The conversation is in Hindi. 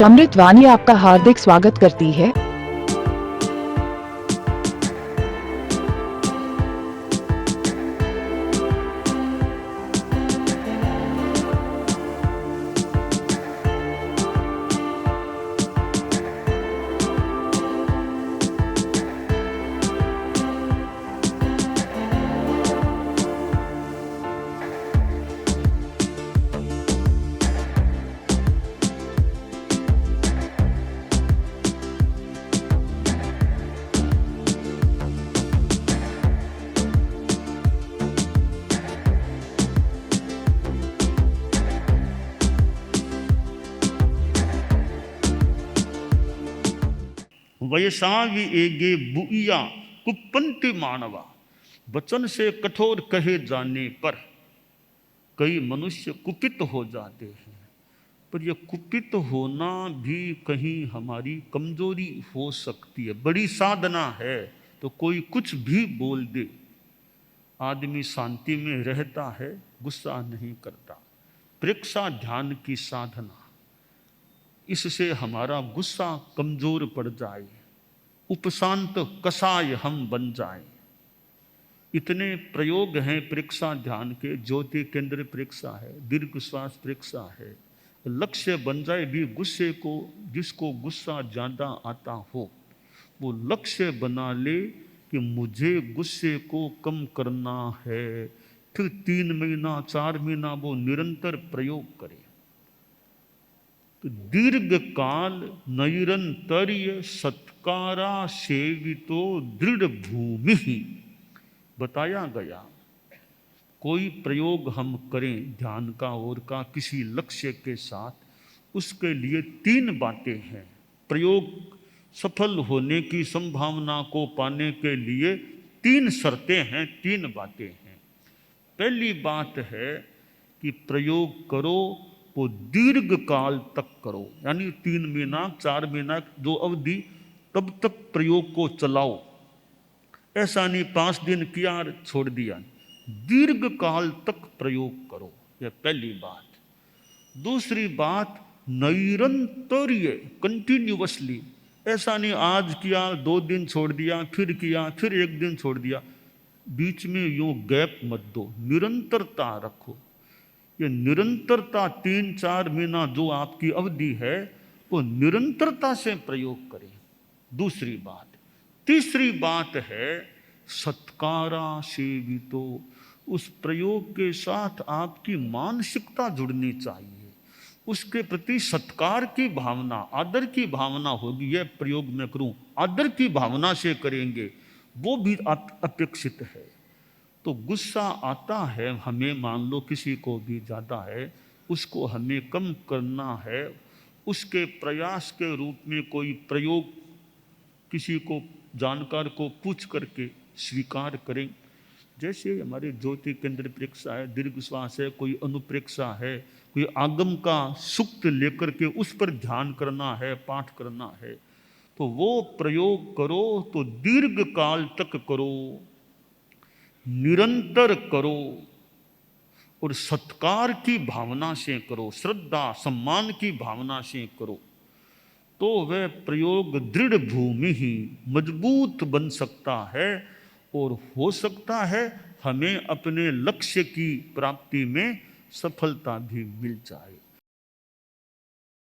अमृतवाणी आपका हार्दिक स्वागत करती है। वयसावि एगे बुइया कुपंति मानवा। वचन से कठोर कहे जाने पर कई मनुष्य कुपित हो जाते हैं, पर यह कुपित होना भी कहीं हमारी कमजोरी हो सकती है। बड़ी साधना है तो कोई कुछ भी बोल दे, आदमी शांति में रहता है, गुस्सा नहीं करता। प्रेक्षा ध्यान की साधना, इससे हमारा गुस्सा कमजोर पड़ जाए, उपशांत कसाय हम बन जाए। इतने प्रयोग हैं प्रेक्षा ध्यान के। ज्योति केंद्र प्रेक्षा है, दीर्घ श्वास प्रेक्षा है। लक्ष्य बन जाए भी गुस्से को, जिसको गुस्सा ज्यादा आता हो वो लक्ष्य बना ले कि मुझे गुस्से को कम करना है। फिर 3 महीना 4 महीना वो निरंतर प्रयोग करे। तो दीर्घ काल नैरंतर्य सत्कारा सेवितो दृढ़ भूमि ही बताया गया। कोई प्रयोग हम करें ध्यान का और का किसी लक्ष्य के साथ, उसके लिए 3 बातें हैं। प्रयोग सफल होने की संभावना को पाने के लिए 3 शर्तें हैं, 3 बातें हैं। पहली बात है कि प्रयोग करो वो दीर्घ काल तक करो, यानी 3 महीना 4 महीना जो अवधि, तब तक प्रयोग को चलाओ। ऐसा नहीं 5 दिन किया और छोड़ दिया। दीर्घ काल तक प्रयोग करो, यह पहली बात। दूसरी बात, निरंतर्य कंटिन्यूअसली। ऐसा नहीं आज किया 2 दिन छोड़ दिया, फिर किया, फिर 1 दिन छोड़ दिया, बीच में यूं गैप मत दो, निरंतरता रखो। ये निरंतरता 3-4 महीना जो आपकी अवधि है वो निरंतरता से प्रयोग करें, दूसरी बात। तीसरी बात है सत्कारा सेवितो। उस प्रयोग के साथ आपकी मानसिकता जुड़नी चाहिए, उसके प्रति सत्कार की भावना, आदर की भावना होगी। यह प्रयोग मैं करूं, आदर की भावना से करेंगे, वो भी अपेक्षित है। तो गुस्सा आता है हमें, मान लो किसी को भी ज़्यादा है, उसको हमें कम करना है। उसके प्रयास के रूप में कोई प्रयोग किसी को, जानकार को पूछ करके स्वीकार करें। जैसे हमारे ज्योति केंद्र प्रेक्षा है, दीर्घ श्वास है, कोई अनुप्रेक्षा है, कोई आगम का सुक्त लेकर के उस पर ध्यान करना है, पाठ करना है, तो वो प्रयोग करो तो दीर्घ काल तक करो, निरंतर करो और सत्कार की भावना से करो, श्रद्धा सम्मान की भावना से करो। तो वह प्रयोग दृढ़ भूमि ही मजबूत बन सकता है और हो सकता है हमें अपने लक्ष्य की प्राप्ति में सफलता भी मिल जाए।